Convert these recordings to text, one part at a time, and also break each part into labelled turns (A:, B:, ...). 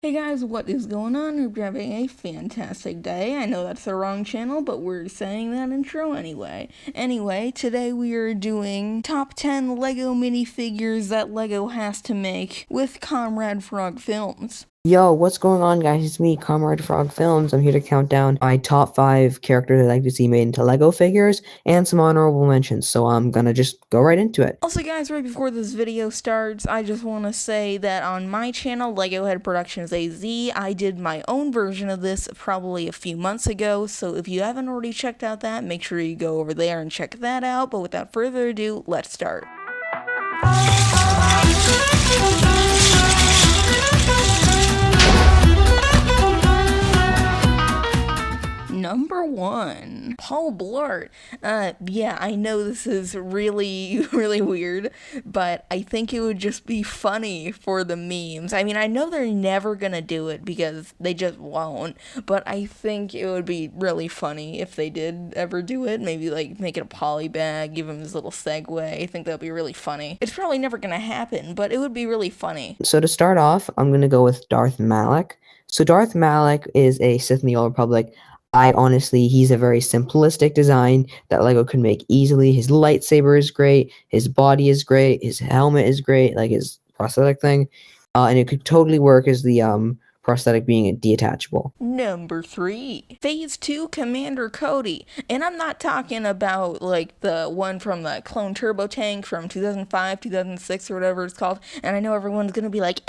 A: Hey guys, what is going on? Hope you're having a fantastic day. I know that's the wrong channel, but we're saying that intro anyway. Anyway, today we are doing top 10 LEGO minifigures that LEGO has to make with Comrade Phrog Films.
B: Yo, what's going on, guys? It's me, Comrade Frog Films. I'm here to count down my top 5 characters I'd like to see made into Lego figures and some honorable mentions. So I'm gonna just go right into it.
A: Also guys, right before this video starts, I just want to say that on my channel, LegoHead Productions AZ, I did my own version of this probably a few months ago, so if you haven't already checked out that, make sure you go over there and check that out. But without further ado, let's start. Number 1, Paul Blart. Yeah, I know this is really, really weird, but I think it would just be funny for the memes. I mean, I know they're never gonna do it because they just won't, but I think it would be really funny if they did ever do it. Maybe, like, make it a poly bag, give him his little segue. I think that would be really funny. It's probably never gonna happen, but it would be really funny.
B: So to start off, I'm gonna go with Darth Malik. So Darth Malik is a Sith in the Old Republic. He's a very simplistic design that Lego could make easily. His lightsaber is great, his body is great, his helmet is great, like his prosthetic thing. And it could totally work as the prosthetic being detachable.
A: Number 3, Phase 2 Commander Cody. And I'm not talking about like the one from the Clone Turbo Tank from 2005, 2006, or whatever it's called. And I know everyone's gonna be like,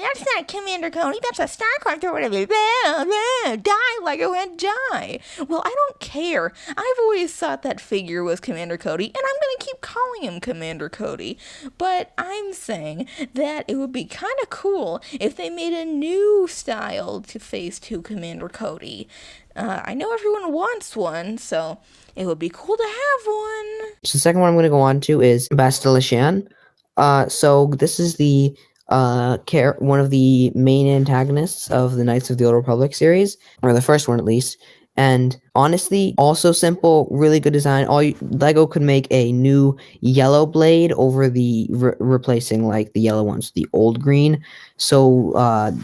A: that's not Commander Cody, that's a StarCraft or whatever. Die, LegoHead, die. Well, I don't care. I've always thought that figure was Commander Cody, and I'm gonna keep calling him Commander Cody. But I'm saying that it would be kind of cool if they made a new style to Phase 2 Commander Cody. I know everyone wants one, so it would be cool to have one.
B: So the second one I'm going to go on to is Bastila Shan. So this is the one of the main antagonists of the Knights of the Old Republic series, or the first one at least. And honestly, also simple, really good design. Lego could make a new yellow blade over the replacing like the yellow ones, the old green. So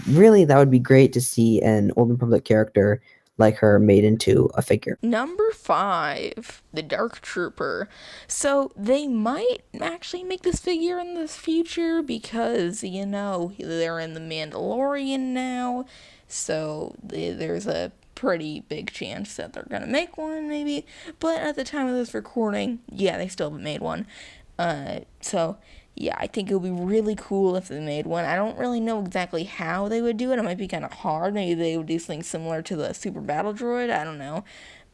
B: really, that would be great to see an Old Republic character like her made into a figure.
A: Number 5, the Dark Trooper. So they might actually make this figure in the future because, you know, they're in the Mandalorian now. So there's a pretty big chance that they're gonna make one, maybe. But at the time of this recording, yeah, they still haven't made one. So yeah, I think it would be really cool if they made one. I don't really know exactly how they would do it. It might be kind of hard. Maybe they would do something similar to the Super Battle Droid. I don't know.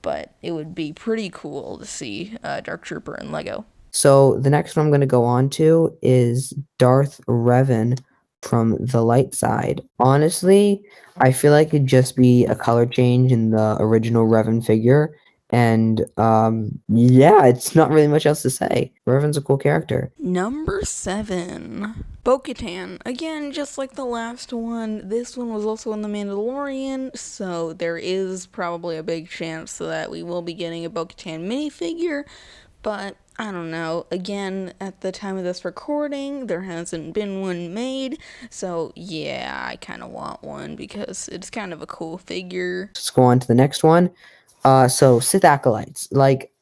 A: But it would be pretty cool to see Dark Trooper in Lego.
B: So the next one I'm going to go on to is Darth Revan from the light side. Honestly, I feel like it'd just be a color change in the original Revan figure. And yeah, it's not really much else to say. Revan's a cool character.
A: Number 7, Bo-Katan. Again, just like the last one, this one was also in The Mandalorian, so there is probably a big chance that we will be getting a Bo-Katan minifigure, but I don't know. Again, at the time of this recording, there hasn't been one made, so yeah, I kind of want one because it's kind of a cool figure.
B: Let's go on to the next one. So Sith acolytes, like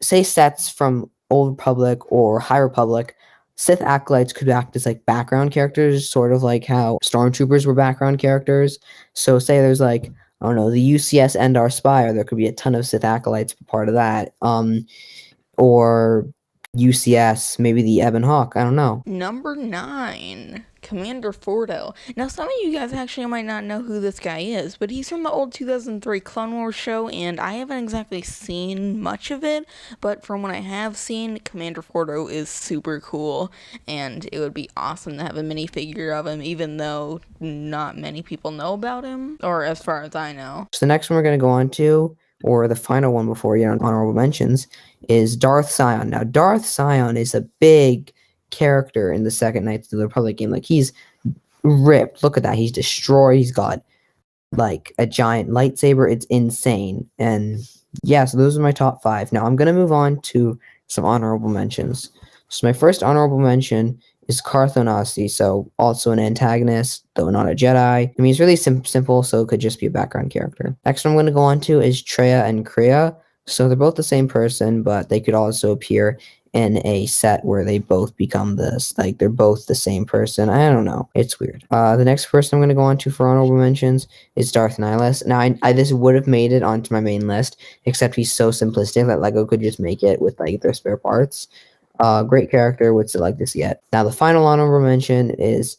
B: say sets from Old Republic or High Republic. Sith acolytes could act as like background characters, sort of like how stormtroopers were background characters. So say there's like, I don't know, the UCS Endar Spire, there could be a ton of Sith acolytes part of that. Or UCS, maybe the Ebon Hawk, I don't know.
A: Number 9, Commander Fordo. Now, some of you guys actually might not know who this guy is, but he's from the old 2003 Clone Wars show, and I haven't exactly seen much of it, but from what I have seen, Commander Fordo is super cool, and it would be awesome to have a minifigure of him, even though not many people know about him, or as far as I know.
B: So the next one we're going to go on to, or the final one before you get on honorable mentions, is Darth Sion. Now, Darth Sion is a big character in the second Knights of the Republic game. Like, he's ripped. Look at that. He's destroyed. He's got, like, a giant lightsaber. It's insane. And, yeah, so those are my top 5. Now, I'm going to move on to some honorable mentions. So my first honorable mention is Carthonosti, so also an antagonist, though not a Jedi. I mean, he's really simple, so it could just be a background character. Next one I'm going to go on to is Treya and Kriya. So they're both the same person, but they could also appear in a set where they both become this, like they're both the same person. I don't know. It's weird. The next person I'm going to go on to for honorable mentions is Darth Nihilus. Now, I this would have made it onto my main list, except he's so simplistic that Lego could just make it with like their spare parts. Great character, would still like to see it. Now, the final honorable mention is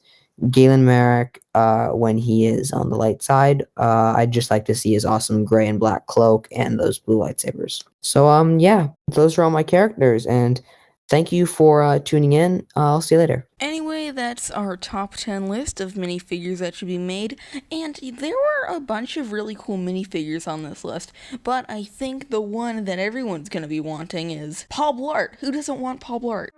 B: Galen Merrick. When he is on the light side, I'd just like to see his awesome gray and black cloak and those blue lightsabers. So, yeah, those are all my characters, and thank you for tuning in. I'll see you later.
A: Anyway, that's our top 10 list of minifigures that should be made, and there were a bunch of really cool minifigures on this list, but I think the one that everyone's gonna be wanting is Paul Blart. Who doesn't want Paul Blart?